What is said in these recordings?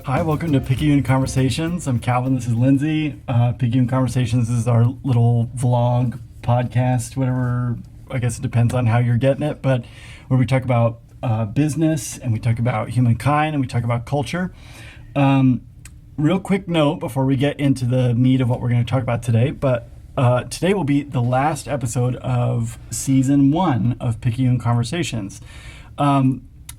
Hi, welcome to Picayune Conversations. I'm Calvin, this is Lindsay. Picayune Conversations is our little vlog podcast, whatever, I guess it depends on how you're getting it, but where we talk about business and we talk about humankind and we talk about culture. Real quick note before we get into the meat of what we're going to talk about today, but today will be the last episode of season 1 of Picayune Conversations.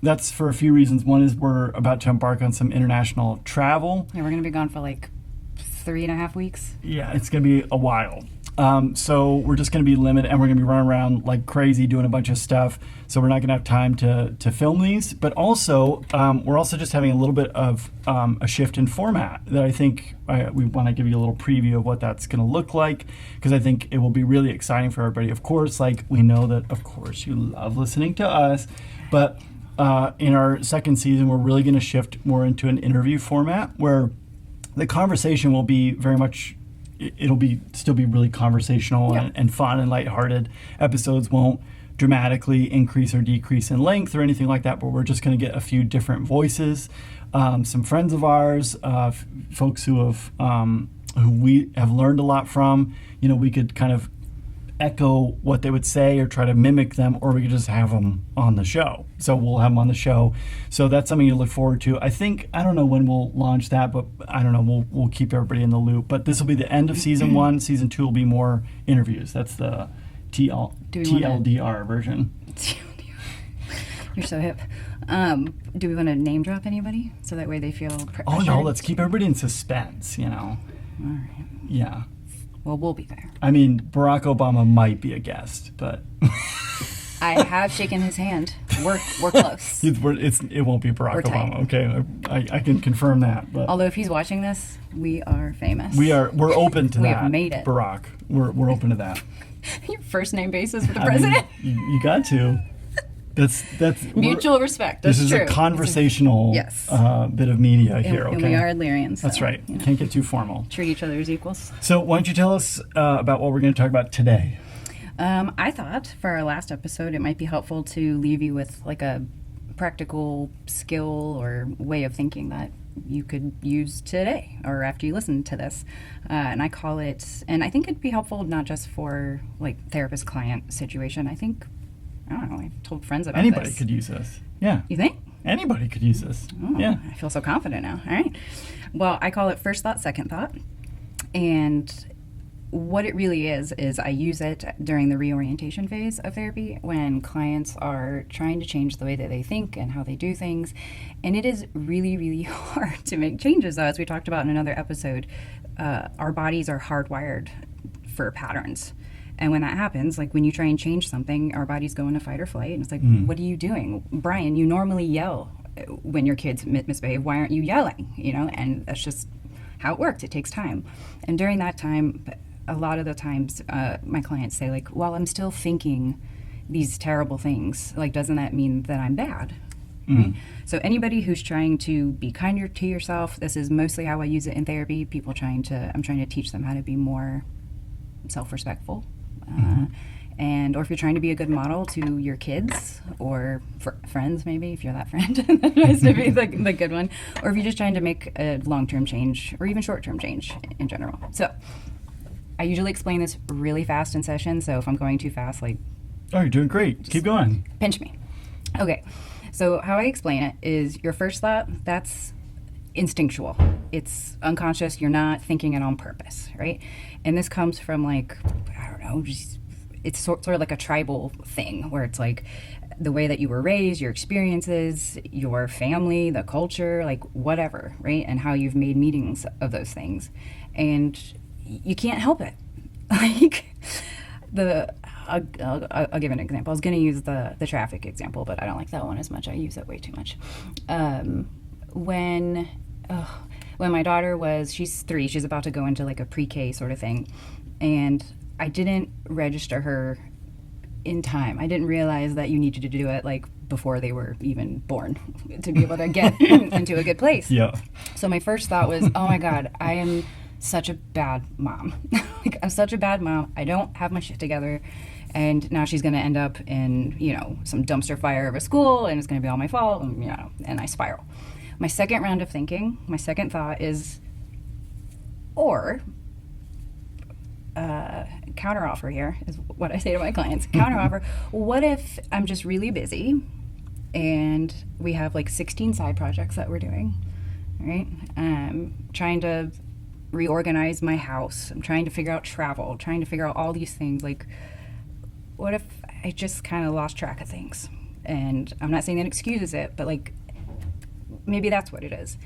That's for a few reasons. One is we're about to embark on some international travel. Yeah, we're going to be gone for like 3.5 weeks. Yeah, it's going to be a while. So we're just going to be limited, and we're going to be running around like crazy doing a bunch of stuff. So we're not going to have time to film these. But also, we're also just having a little bit of a shift in format that I think we want to give you a little preview of what that's going to look like, because I think it will be really exciting for everybody. Of course, like we know that, of course, you love listening to us, but in our second season, we're really going to shift more into an interview format where the conversation will be very much, still be really conversational and fun and lighthearted. Episodes won't dramatically increase or decrease in length or anything like that, but we're just going to get a few different voices. Some friends of ours, folks who we have learned a lot from. You know, we could kind of echo what they would say or try to mimic them, or we could just have them on the show. So we'll have them on the show. So that's something to look forward to. I don't know when we'll launch that, but I don't know. We'll keep everybody in the loop. But this will be the end of season 1. Season 2 will be more interviews. That's the TLDR version. You're so hip. Do we want to name drop anybody so that way they feel pressured? Oh no, let's keep everybody in suspense, you know. All right. Yeah. Well, we'll be there. I mean, Barack Obama might be a guest, but I have shaken his hand. We're close. It won't be Barack Obama. Okay, I can confirm that. But although if he's watching this, we are famous. We're open to that. We have made it. Barack, we're open to that. Your first name basis with the president. You got to. That's mutual respect. That's this is true. A conversational bit of media here. Okay, and we are Illyrians. That's right. You know. Can't get too formal. Treat each other as equals. So why don't you tell us about what we're going to talk about today? I thought for our last episode it might be helpful to leave you with like a practical skill or way of thinking that you could use today or after you listen to this. And I call it, and I think it'd be helpful not just for like therapist-client situation. I don't know, I've told friends about Anybody this. could use this. Yeah. You think? Anybody could use this. Oh, yeah. I feel so confident now. All right. Well, I call it first thought, second thought. And what it really is I use it during the reorientation phase of therapy when clients are trying to change the way that they think and how they do things. And it is really, really hard to make changes, as we talked about in another episode. Our bodies are hardwired for patterns. And when that happens, like when you try and change something, our bodies go into fight or flight. And it's like, what are you doing? Brian, you normally yell when your kids misbehave. Why aren't you yelling? You know, and that's just how it works. It takes time. And during that time, a lot of the times my clients say like, well, I'm still thinking these terrible things. Like, doesn't that mean that I'm bad? Right? So anybody who's trying to be kinder to yourself, this is mostly how I use it in therapy. I'm trying to teach them how to be more self-respectful. Or if you're trying to be a good model to your kids or friends, maybe if you're that friend that tries to be the good one, or if you're just trying to make a long-term change or even short-term change in general. So I usually explain this really fast in session, so if I'm going too fast, like, oh, you're doing great, keep going, pinch me. Okay, so how I explain it is your first thought, that's instinctual. It's unconscious. You're not thinking it on purpose, right? And this comes from like, I don't know, it's sort of like a tribal thing where it's like the way that you were raised, your experiences, your family, the culture, like whatever, right? And how you've made meanings of those things. And you can't help it. Like I'll give an example. I was going to use the traffic example, but I don't like that one as much. I use it way too much. When my daughter she's 3, she's about to go into like a pre-K sort of thing, and I didn't register her in time. I didn't realize that you needed to do it like before they were even born to be able to get into a good place. Yeah. So my first thought was, oh my God, I am such a bad mom. Like, I'm such a bad mom. I don't have my shit together. And now she's going to end up in, some dumpster fire of a school, and it's going to be all my fault, and I spiral. My second round of thinking, my second thought is, or counteroffer here is what I say to my clients. Counteroffer, what if I'm just really busy and we have like 16 side projects that we're doing, right? Trying to reorganize my house. I'm trying to figure out travel, trying to figure out all these things. Like, what if I just kind of lost track of things? And I'm not saying that excuses it, but like, maybe that's what it is.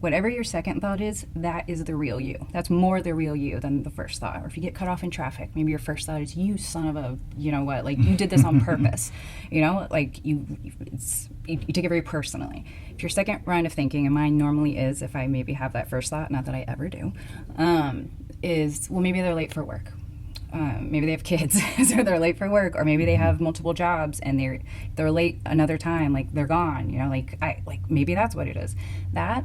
Whatever your second thought is, that is the real you. That's more the real you than the first thought. Or if you get cut off in traffic, maybe your first thought is, you son of a, you know what, like you did this on purpose. You know, like you take it very personally. If your second round of thinking, and mine normally is, if I maybe have that first thought, not that I ever do, is, well, maybe they're late for work. Maybe they have kids, so they're late for work, or maybe they have multiple jobs and they're late another time, like they're gone. You know, like maybe that's what it is. That,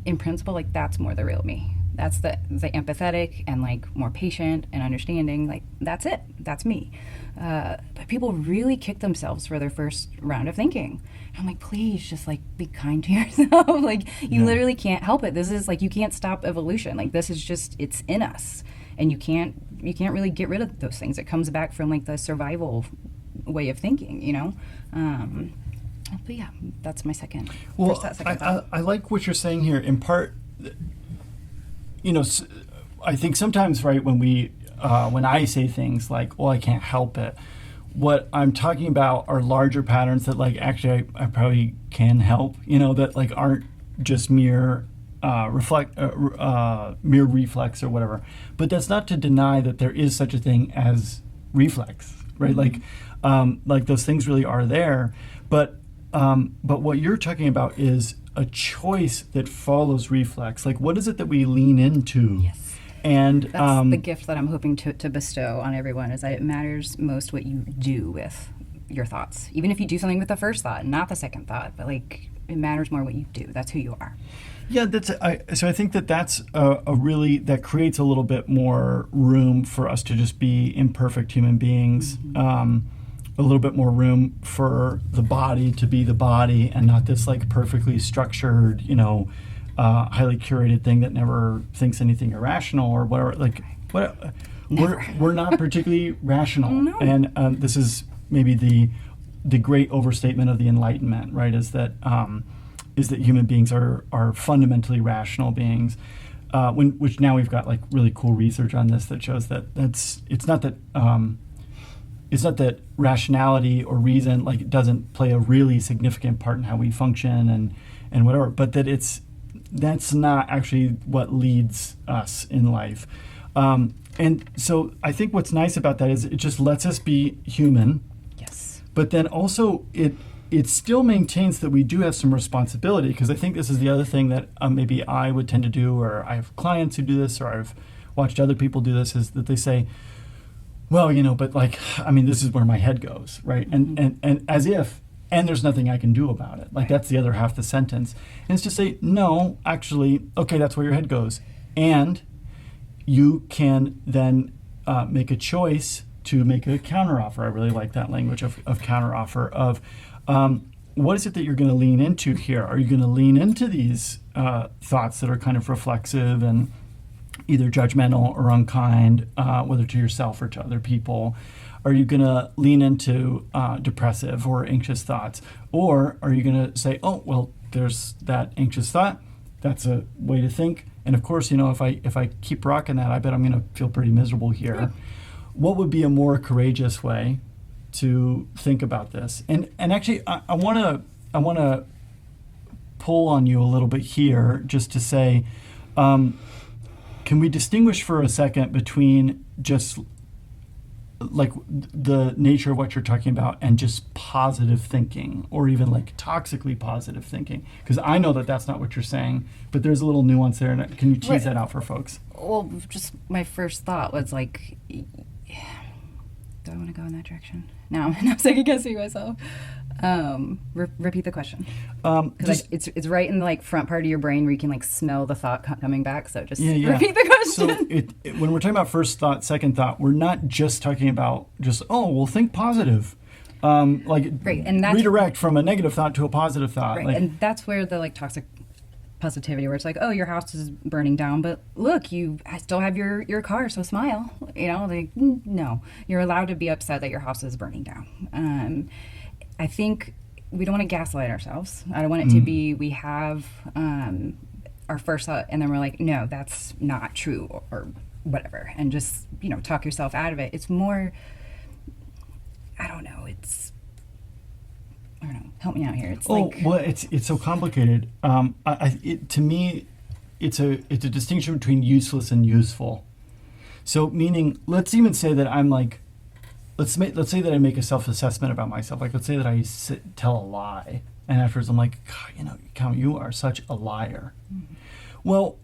in principle, like that's more the real me. That's the empathetic and like more patient and understanding. Like that's it. That's me. But people really kick themselves for their first round of thinking. And I'm like, please just like be kind to yourself. Like you literally can't help it. This is like, you can't stop evolution. Like this is just, it's in us, and you can't really get rid of those things. It comes back from like the survival way of thinking, you know. But yeah, that's my second. Well, second thought. I like what you're saying here. In part, you know, I think sometimes, right, when I say things like, well, I can't help it, what I'm talking about are larger patterns that like actually I probably can help, you know, that like aren't just mere reflex or whatever. But that's not to deny that there is such a thing as reflex, right? Like those things really are there. But what you're talking about is a choice that follows reflex. Like, what is it that we lean into? Yes. And that's the gift that I'm hoping to bestow on everyone, is that it matters most what you do with your thoughts. Even if you do something with the first thought, not the second thought, but like it matters more what you do. That's who you are. Yeah, so I think that's that creates a little bit more room for us to just be imperfect human beings. Mm-hmm. A little bit more room for the body to be the body, and not this like perfectly structured, you know, highly curated thing that never thinks anything irrational or whatever. Like, we're not particularly rational, No. and this is maybe the great overstatement of the Enlightenment, right? Is that human beings are fundamentally rational beings. Which now we've got like really cool research on this that shows that it's not that rationality or reason like it doesn't play a really significant part in how we function and whatever, but that's not actually what leads us in life. And so I think what's nice about that is it just lets us be human. Yes. But then also it still maintains that we do have some responsibility, because I think this is the other thing that maybe I would tend to do, or I have clients who do this, or I've watched other people do this, is that they say, well, you know, but like, I mean, this is where my head goes, right? Mm-hmm. And as if, and there's nothing I can do about it. Like, that's the other half of the sentence. And it's to say, no, actually, okay, that's where your head goes. And you can then make a choice to make a counteroffer. I really like that language of counteroffer, of what is it that you're going to lean into here? Are you going to lean into these thoughts that are kind of reflexive and either judgmental or unkind, whether to yourself or to other people? Are you going to lean into depressive or anxious thoughts? Or are you going to say, oh, well, there's that anxious thought. That's a way to think. And of course, you know, if I keep rocking that, I bet I'm going to feel pretty miserable here. Yeah. What would be a more courageous way to think about this? And actually, I want to pull on you a little bit here, just to say, can we distinguish for a second between just like the nature of what you're talking about and just positive thinking, or even like toxically positive thinking? Because I know that that's not what you're saying, but there's a little nuance there. And can you tease that out for folks? Well, just my first thought was like, do I want to go in that direction? No, I'm second guessing myself. Repeat the question. Because it's right in the like front part of your brain where you can like smell the thought coming back. So just repeat the question. So when we're talking about first thought, second thought, we're not just talking about we'll think positive. Right, and that's, redirect from a negative thought to a positive thought. Right, and that's where the like toxic positivity where it's like, oh, your house is burning down, but look, I still have your car, so smile. Like, no, you're allowed to be upset that your house is burning down. I think we don't want to gaslight ourselves. I don't want it to be we have our first thought and then we're like, no, that's not true or whatever, and just talk yourself out of it. It's more, I don't know, help me out here. It's so complicated. To me, it's a distinction between useless and useful. So meaning, let's even say that I'm like, let's say that I make a self-assessment about myself. Like, let's say that I tell a lie, and afterwards I'm like, God, Calvin, you are such a liar. Mm-hmm. Well,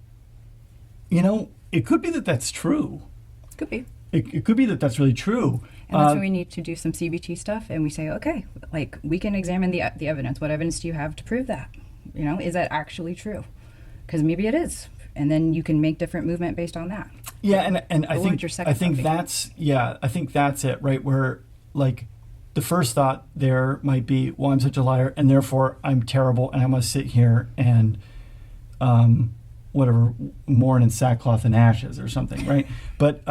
it could be that that's true. Could be. It could be that that's really true. And that's when we need to do some CBT stuff, and we say, okay, like, we can examine the evidence. What evidence do you have to prove that? Is that actually true? Because maybe it is, and then you can make different movement based on that. Yeah, and I think that's it, right? Where, like, the first thought there might be, well, I'm such a liar, and therefore I'm terrible, and I must sit here and mourn in sackcloth and ashes or something, right? But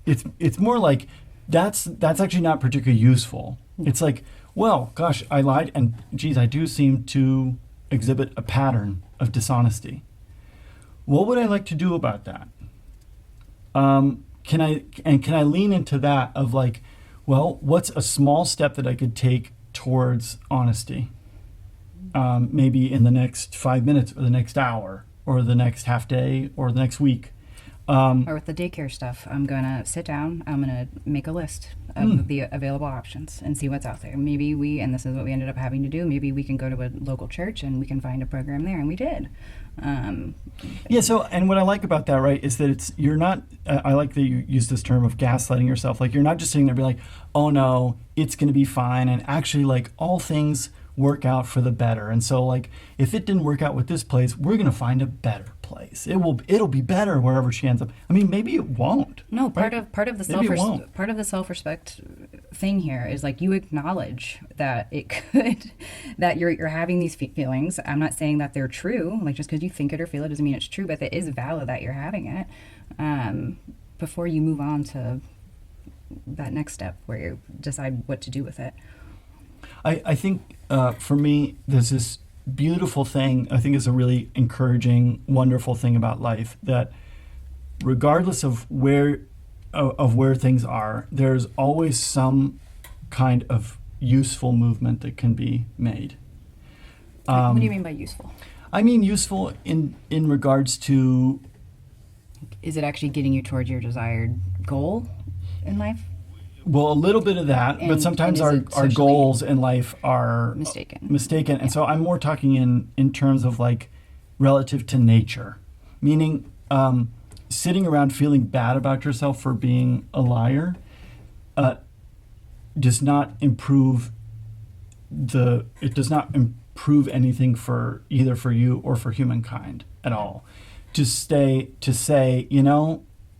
it's more like that's actually not particularly useful. It's like, well, gosh, I lied, and geez, I do seem to exhibit a pattern of dishonesty. What would I like to do about that? Can I lean into that of like, well, what's a small step that I could take towards honesty? Maybe in the next 5 minutes or the next hour or the next half day or the next week. Or with the daycare stuff, I'm going to sit down, I'm going to make a list of the available options and see what's out there. Maybe and this is what we ended up having to do, maybe we can go to a local church and we can find a program there, and we did. And what I like about that, right, is that you're not, I like that you use this term of gaslighting yourself. Like, you're not just sitting there being like, oh no, it's going to be fine. And actually, like, all things work out for the better. And so, like, if it didn't work out with this place, we're going to find a better place. It'll be better wherever she ends up. I mean, maybe it won't. No, part of the self-respect thing here is, like, you acknowledge that that you're having these feelings. I'm not saying that they're true. Like, just because you think it or feel it doesn't mean it's true, but it is valid that you're having it. Before you move on to that next step where you decide what to do with it. I think for me, there's this beautiful thing, I think is a really encouraging, wonderful thing about life, that regardless of where things are, there's always some kind of useful movement that can be made. What do you mean by useful? I mean useful in regards to... Is it actually getting you towards your desired goal in life? Well, a little bit of that, but sometimes our goals in life are mistaken. And so I'm more talking in terms of, like, relative to nature, meaning sitting around feeling bad about yourself for being a liar does not improve anything for either for you or for humankind at all. To say,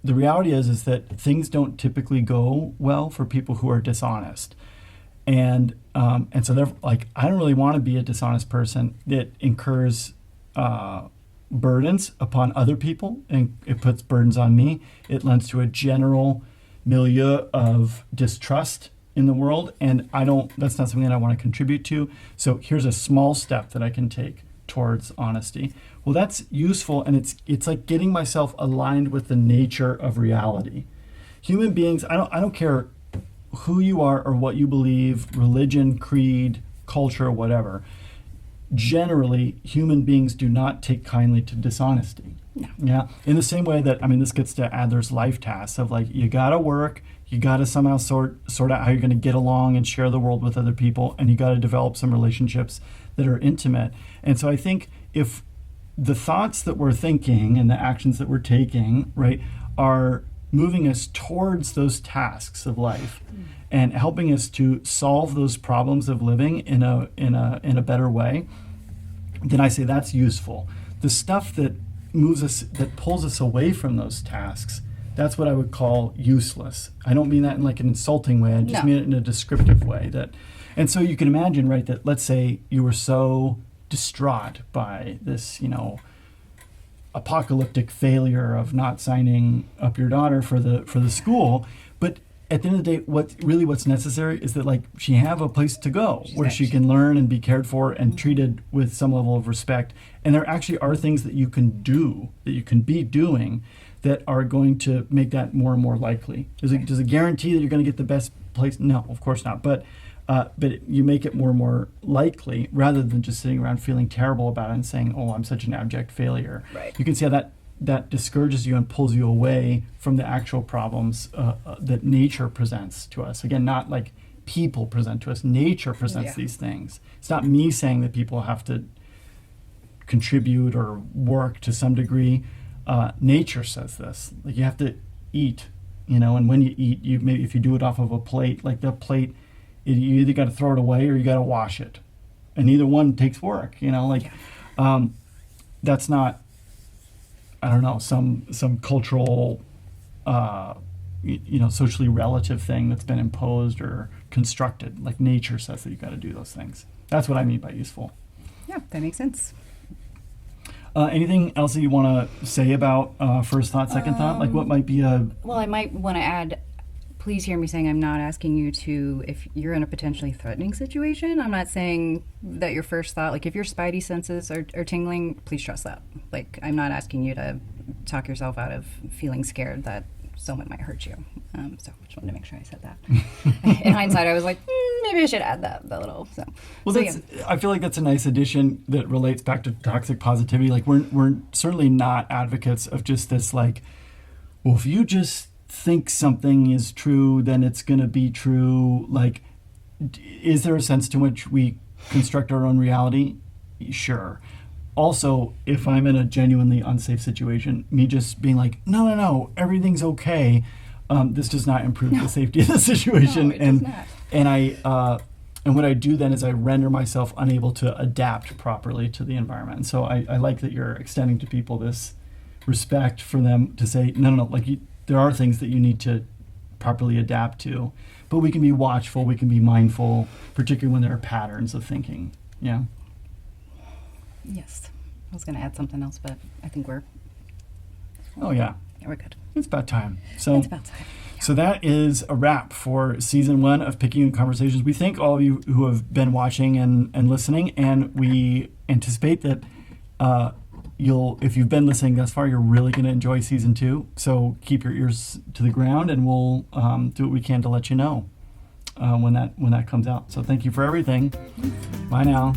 the reality is that things don't typically go well for people who are dishonest. And so therefore, like, I don't really want to be a dishonest person that incurs burdens upon other people, and it puts burdens on me. It lends to a general milieu of distrust in the world, and that's not something that I want to contribute to. So here's a small step that I can take towards honesty. Well, that's useful, and it's like getting myself aligned with the nature of reality. Human beings, I don't care who you are or what you believe, religion, creed, culture, whatever. Generally, human beings do not take kindly to dishonesty. No. Yeah. In the same way that, this gets to Adler's life tasks of, like, you gotta work, you gotta somehow sort out how you're gonna get along and share the world with other people, and you gotta develop some relationships that are intimate. And so I think if the thoughts that we're thinking and the actions that we're taking, right, are moving us towards those tasks of life and helping us to solve those problems of living in a better way, then I say that's useful. The stuff that moves us, that pulls us away from those tasks, that's what I would call useless. I don't mean that in, like, an insulting way. I just mean it in a descriptive way. And so you can imagine, right, that let's say you were so distraught by this, apocalyptic failure of not signing up your daughter for the school. But at the end of the day, what's necessary is that like she have a place to go where she can learn and be cared for and treated with some level of respect. And there actually are things that you can do, that you can be doing, that are going to make that more and more likely. Does it guarantee that you're going to get the best place? No, of course not. But you make it more and more likely, rather than just sitting around feeling terrible about it and saying, "Oh, I'm such an abject failure." Right. You can see how that discourages you and pulls you away from the actual problems that nature presents to us. Again, not like people present to us. Nature presents these things. It's not me saying that people have to contribute or work to some degree. Nature says this. Like you have to eat, and when you eat, maybe if you do it off of a plate, like the plate, you either got to throw it away or you got to wash it, and either one takes work. That's not, I don't know, some cultural, socially relative thing that's been imposed or constructed. Like nature says that you got to do those things. That's what I mean by useful. Yeah, that makes sense. Anything else that you want to say about first thought, second thought? Like what might be a... Well, I might want to add, please hear me saying I'm not asking you to, if you're in a potentially threatening situation, I'm not saying that your first thought, like if your spidey senses are tingling, please trust that. Like I'm not asking you to talk yourself out of feeling scared that someone might hurt you. So I just wanted to make sure I said that. In hindsight, I was like, maybe I should add that little. I feel like that's a nice addition that relates back to toxic positivity. Like we're certainly not advocates of just this like, well, if you just think something is true, then it's going to be true. Like, is there a sense to which we construct our own reality? Sure. Also, if I'm in a genuinely unsafe situation, me just being like, no, everything's okay, this does not improve the safety of the situation. No, it does not. And what I do then is I render myself unable to adapt properly to the environment. And so I like that you're extending to people this respect for them to say, no, like there are things that you need to properly adapt to, but we can be watchful, we can be mindful, particularly when there are patterns of thinking. Yeah. Yes. I was going to add something else, but I think we're... Oh, yeah. Yeah, we're good. It's about time. It's about time. Yeah. So that is a wrap for season 1 of Picayune Conversations. We thank all of you who have been watching and listening, and we anticipate that if you've been listening thus far, you're really going to enjoy season 2. So keep your ears to the ground, and we'll do what we can to let you know when that comes out. So thank you for everything. Bye now.